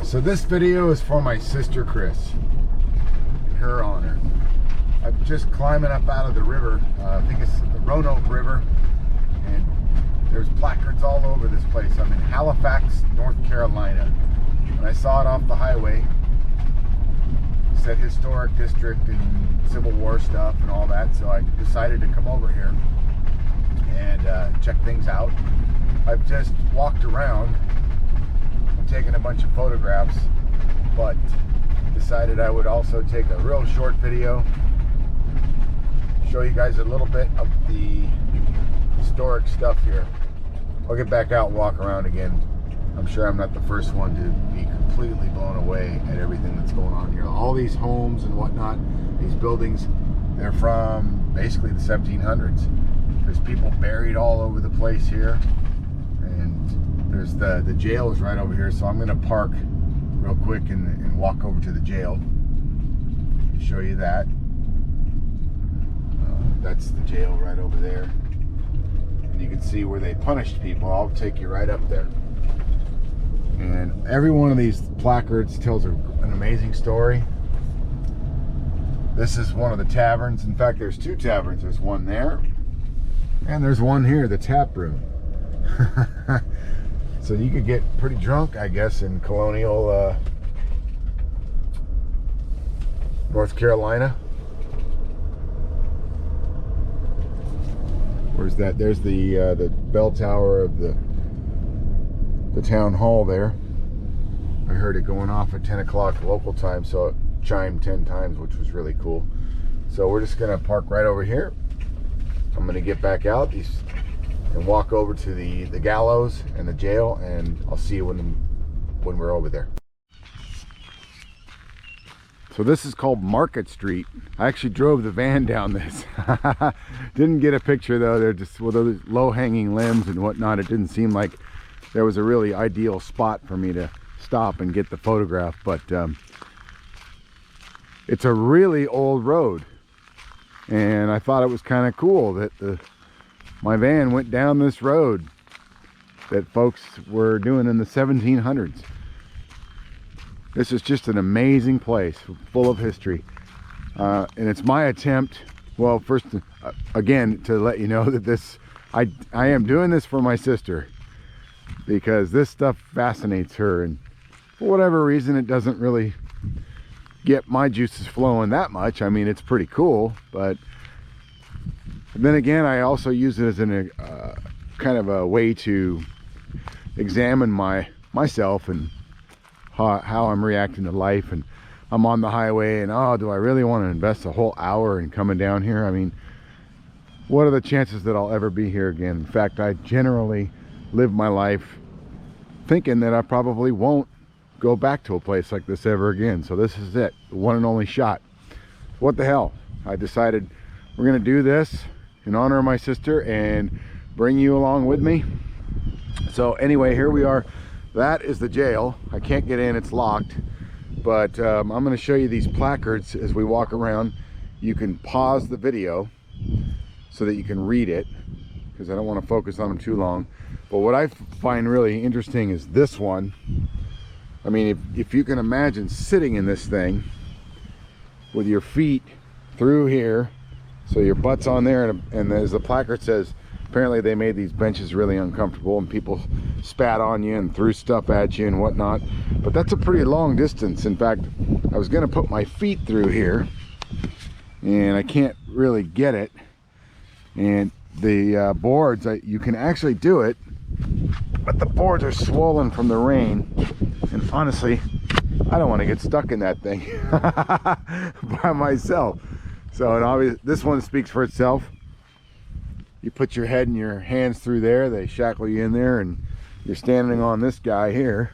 So this video is for my sister Chris, in her honor. I'm just climbing up out of the river. I think it's the Roanoke River, and there's placards all over this place. I'm in Halifax, North Carolina, and I saw it off the highway. It said historic district and Civil War stuff and all that, so I decided to come over here and check things out. I've just walked around and taken a bunch of photographs, but decided I would also take a real short video, show you guys a little bit of the historic stuff here. I'll get back out and walk around again. I'm sure I'm not the first one to be completely blown away at everything that's going on here. All these homes and whatnot, these buildings, they're from basically the 1700s. There's people buried all over the place here, and there's the jail is right over here, so I'm going to park real quick and walk over to the jail, show you that. That's the jail right over there, and you can see where they punished people. I'll take you right up there, and every one of these placards tells an amazing story. This is one of the taverns. In fact, there's two taverns. There's one there, and there's one here, the tap room. So you could get pretty drunk, I guess, in colonial North Carolina. Where's that? There's the bell tower of the town hall there. I heard it going off at 10 o'clock local time, so it chimed 10 times, which was really cool. So we're just gonna park right over here. I'm gonna get back out and walk over to the gallows and the jail, and I'll see you when we're over there. So this is called Market Street. I actually drove the van down this. Didn't get a picture though. They're just with those low-hanging limbs and whatnot. It didn't seem like there was a really ideal spot for me to stop and get the photograph, but it's a really old road, and I thought it was kind of cool that my van went down this road that folks were doing in the 1700s. This is just an amazing place, full of history, and it's my attempt, well, first again, to let you know that I am doing this for my sister, because this stuff fascinates her, and for whatever reason it doesn't really get my juices flowing that much. I mean, it's pretty cool, but then again, I also use it as an kind of a way to examine myself and how I'm reacting to life. And I'm on the highway, and oh, do I really want to invest a whole hour in coming down here? I mean, what are the chances that I'll ever be here again? In fact, I generally live my life thinking that I probably won't go back to a place like this ever again. So this is it, the one and only shot. What the hell? I decided we're gonna do this in honor of my sister and bring you along with me. So anyway, here we are. That is the jail. I can't get in, it's locked, but I'm going to show you these placards as we walk around. You can pause the video so that you can read it, because I don't want to focus on them too long. But what I find really interesting is this one. I mean, if you can imagine sitting in this thing with your feet through here, so your butt's on there, and as the placard says, apparently they made these benches really uncomfortable, and people spat on you and threw stuff at you and whatnot. But that's a pretty long distance. In fact, I was going to put my feet through here, and I can't really get it. And the boards, you can actually do it, but the boards are swollen from the rain. And honestly, I don't want to get stuck in that thing by myself. So and obviously, this one speaks for itself. You put your head and your hands through there, they shackle you in there, and you're standing on this guy here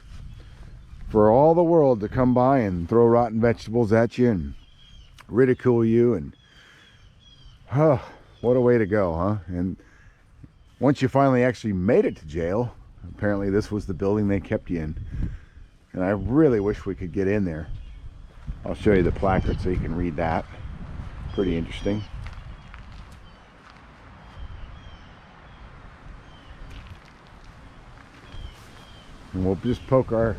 for all the world to come by and throw rotten vegetables at you and ridicule you. And what a way to go, huh? And once you finally actually made it to jail, apparently this was the building they kept you in, and I really wish we could get in there. I'll show you the placard so you can read that. Pretty interesting. And we'll just poke our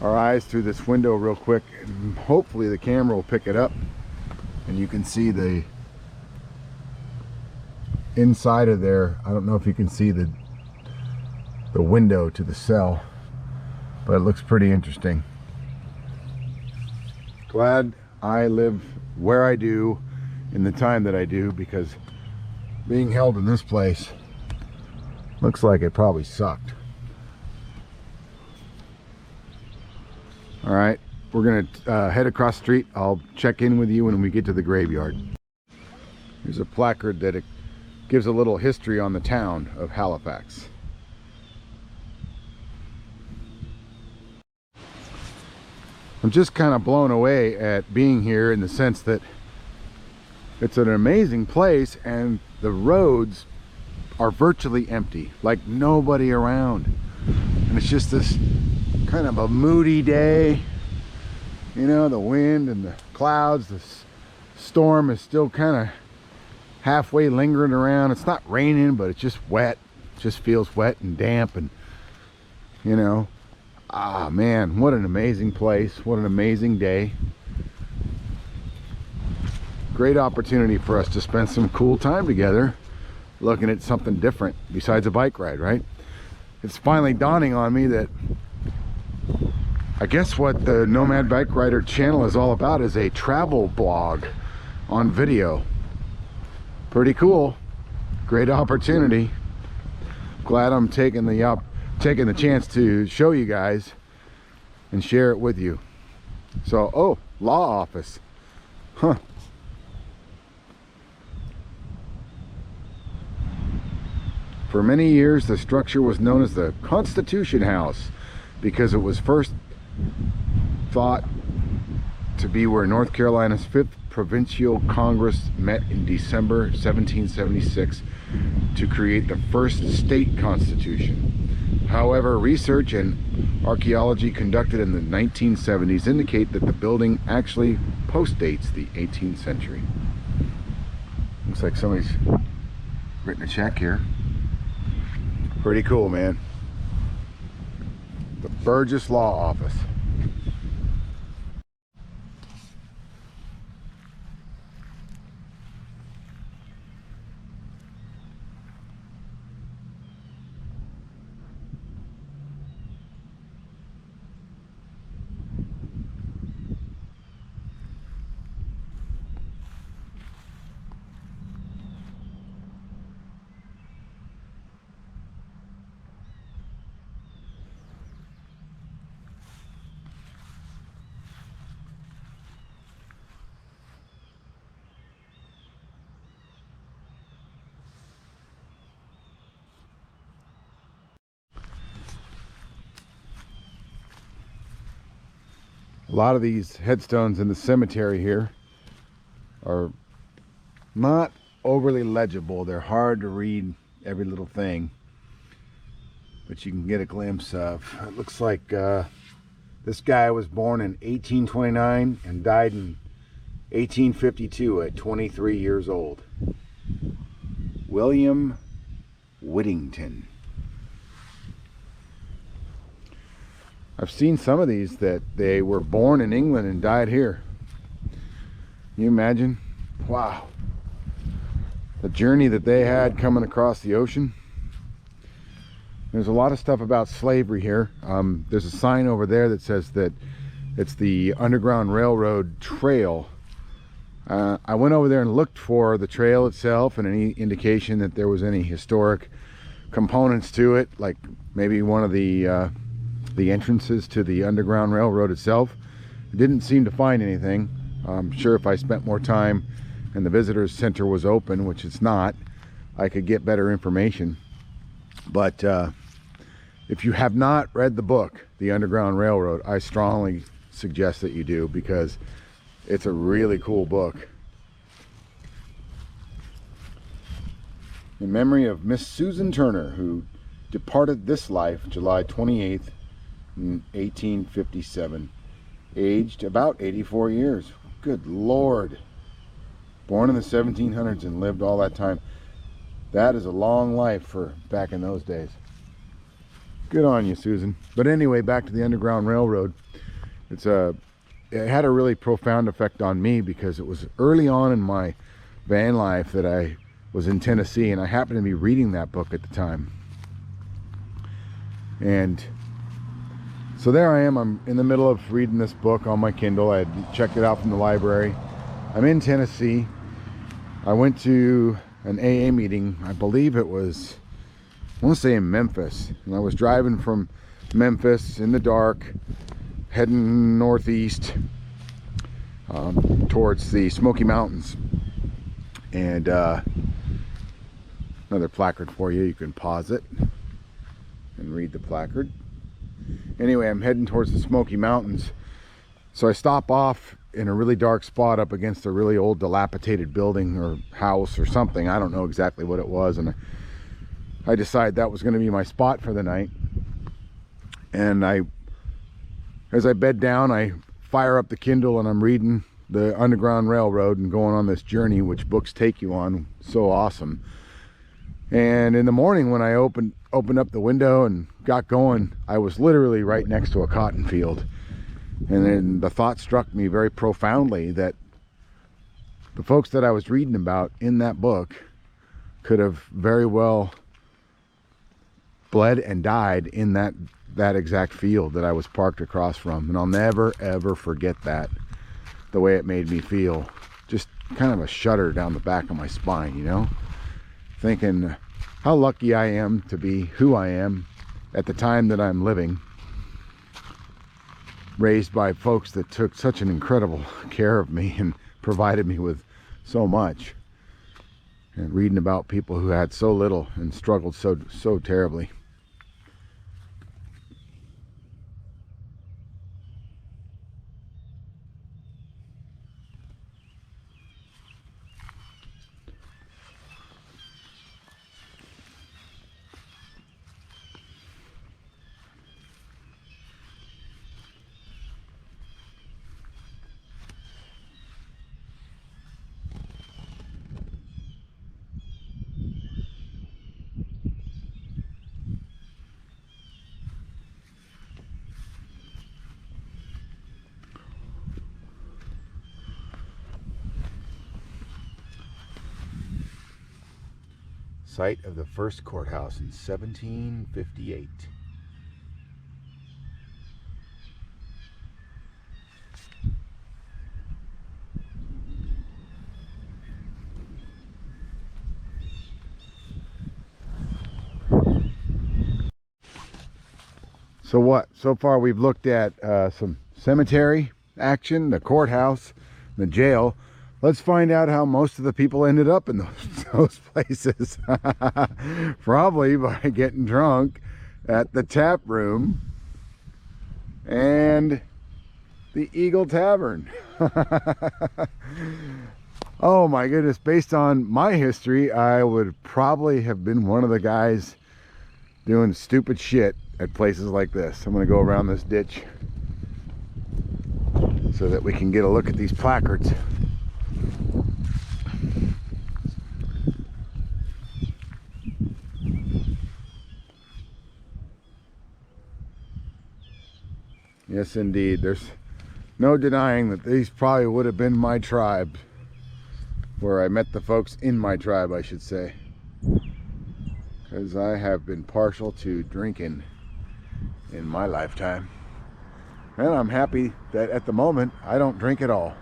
our eyes through this window real quick, and hopefully the camera will pick it up and you can see the inside of there. I don't know if you can see the window to the cell, but it looks pretty interesting. Glad I live where I do in the time that I do, because being held in this place looks like it probably sucked. All right, we're gonna head across the street. I'll check in with you when we get to the graveyard. Here's a placard that it gives a little history on the town of Halifax. I'm just kind of blown away at being here, in the sense that it's an amazing place and the roads are virtually empty, like nobody around. And it's just this kind of a moody day. You know, the wind and the clouds, the storm is still kind of halfway lingering around. It's not raining, but it's just wet. It just feels wet and damp, and you know, ah man, what an amazing place. What an amazing day. Great opportunity for us to spend some cool time together looking at something different besides a bike ride, right? It's finally dawning on me that I guess what the Nomad Bike Rider channel is all about is a travel blog on video. Pretty cool. Great opportunity. Glad I'm taking the chance to show you guys and share it with you. So, oh, law office. Huh. For many years, the structure was known as the Constitution House because it was first thought to be where North Carolina's 5th Provincial Congress met in December 1776 to create the first state constitution. However, research and archaeology conducted in the 1970s indicate that the building actually postdates the 18th century. Looks like somebody's written a check here. Pretty cool, man. The Burgess Law Office. A lot of these headstones in the cemetery here are not overly legible. They're hard to read every little thing, but you can get a glimpse of. It looks like this guy was born in 1829 and died in 1852 at 23 years old. William Whittington. I've seen some of these that they were born in England and died here. Can you imagine? Wow. The journey that they had coming across the ocean. There's a lot of stuff about slavery here. There's a sign over there that says that it's the Underground Railroad Trail. I went over there and looked for the trail itself and any indication that there was any historic components to it, like maybe one of the entrances to the Underground Railroad itself. I didn't seem to find anything. I'm sure if I spent more time and the visitors center was open, which it's not, I could get better information. But if you have not read the book, The Underground Railroad, I strongly suggest that you do, because it's a really cool book. In memory of Miss Susan Turner, who departed this life July 28th, 1857, aged about 84 years. Good Lord. Born in the 1700s and lived all that time. That is a long life for back in those days. Good on you, Susan. But anyway, back to the Underground Railroad. It had a really profound effect on me because it was early on in my van life that I was in Tennessee, and I happened to be reading that book at the time. And so there I am, I'm in the middle of reading this book on my Kindle. I had checked it out from the library. I'm in Tennessee. I went to an AA meeting, I believe it was, I want to say in Memphis. And I was driving from Memphis in the dark, heading northeast towards the Smoky Mountains. And another placard for you. You can pause it and read the placard. Anyway, I'm heading towards the Smoky Mountains. So I stop off in a really dark spot up against a really old dilapidated building or house or something. I don't know exactly what it was. And I decided that was going to be my spot for the night. And as I bed down, I fire up the Kindle and I'm reading the Underground Railroad and going on this journey which books take you on. So awesome. And in the morning when I opened up the window and got going, I was literally right next to a cotton field. And then the thought struck me very profoundly that the folks that I was reading about in that book could have very well bled and died in that exact field that I was parked across from. And I'll never ever forget that, the way it made me feel. Just kind of a shudder down the back of my spine, you know, thinking how lucky I am to be who I am at the time that I'm living, raised by folks that took such an incredible care of me and provided me with so much, and reading about people who had so little and struggled so terribly. Site of the first courthouse in 1758. So what? So far we've looked at some cemetery action, the courthouse, the jail. Let's find out how most of the people ended up in those places. Probably by getting drunk at the tap room and the Eagle Tavern. Oh my goodness, based on my history, I would probably have been one of the guys doing stupid shit at places like this. I'm gonna go around this ditch so that we can get a look at these placards. Yes, indeed. There's no denying that these probably would have been my tribe, where I met the folks in my tribe, I should say. Because I have been partial to drinking in my lifetime. And I'm happy that at the moment I don't drink at all.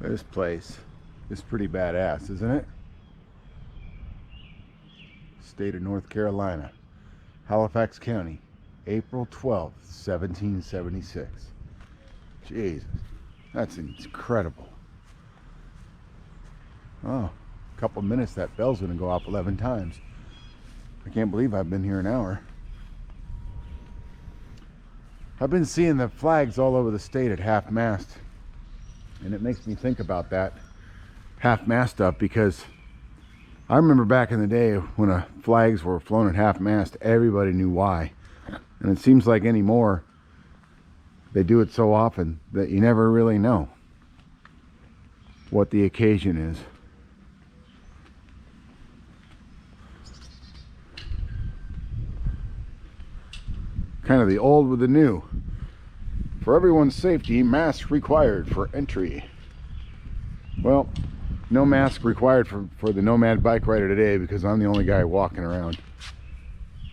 This place is pretty badass, isn't it? State of North Carolina, Halifax County, April 12th, 1776. Jesus, that's incredible. Oh, a couple minutes, that bell's gonna go off 11 times. I can't believe I've been here an hour. I've been seeing the flags all over the state at half-mast, and it makes me think about that half-mast stuff, because I remember back in the day when flags were flown at half-mast, everybody knew why. And it seems like anymore, they do it so often that you never really know what the occasion is. Kind of the old with the new. For everyone's safety, masks required for entry. Well, no mask required for the Nomad bike rider today because I'm the only guy walking around.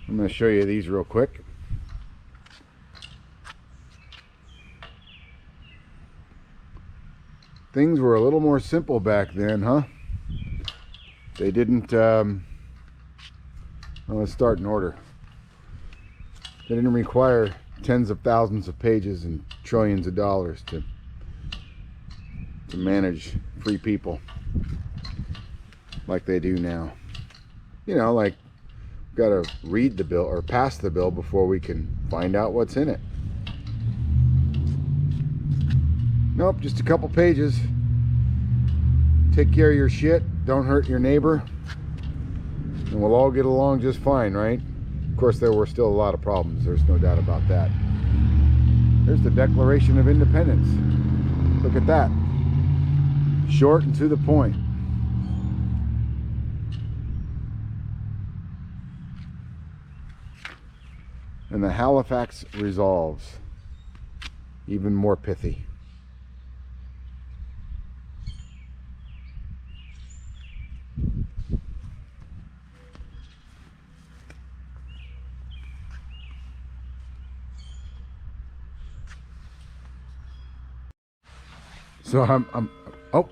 I'm going to show you these real quick. Things were a little more simple back then, huh? They didn't, well, let's start in order. They didn't require tens of thousands of pages and trillions of dollars to manage free people like they do now. You know, like, got to read the bill or pass the bill before we can find out what's in it. Nope, just a couple pages. Take care of your shit, don't hurt your neighbor, and we'll all get along just fine, right? Of course, there were still a lot of problems, there's no doubt about that. There's the Declaration of Independence. Look at that. Short and to the point. And the Halifax resolves. Even more pithy. So I'm oh.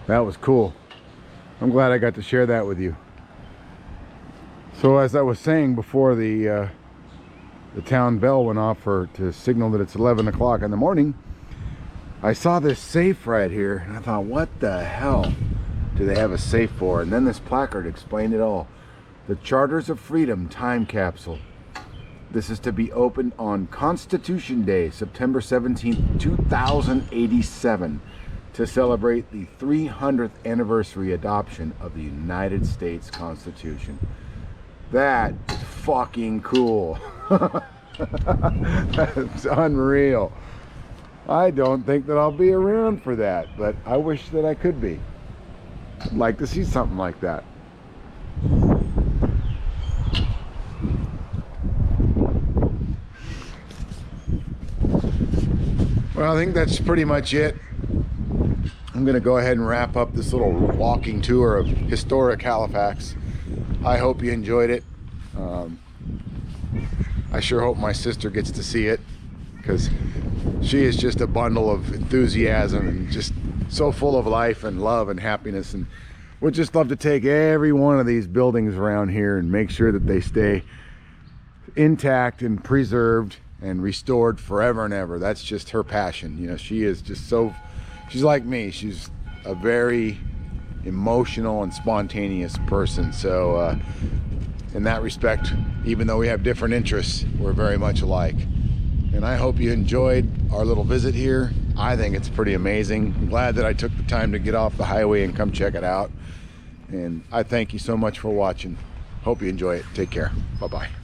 That was cool. I'm glad I got to share that with you. So as I was saying before the town bell went off to signal that it's 11 o'clock in the morning, I saw this safe right here and I thought, what the hell do they have a safe for? And then this placard explained it all. The Charters of Freedom time capsule. This is to be opened on Constitution Day, September 17th, 2087. To celebrate the 300th anniversary adoption of the United States Constitution. That is fucking cool. That's unreal. I don't think that I'll be around for that, but I wish that I could be. I'd like to see something like that. Well, I think that's pretty much it. I'm going to go ahead and wrap up this little walking tour of historic Halifax. I hope you enjoyed it. I sure hope my sister gets to see it, because she is just a bundle of enthusiasm and just so full of life and love and happiness, and would just love to take every one of these buildings around here and make sure that they stay intact and preserved and restored forever and ever. That's just her passion. You know, she is just so, she's like me. She's a very emotional and spontaneous person. So in that respect, even though we have different interests, we're very much alike. And I hope you enjoyed our little visit here. I think it's pretty amazing. I'm glad that I took the time to get off the highway and come check it out. And I thank you so much for watching. Hope you enjoy it. Take care. Bye-bye.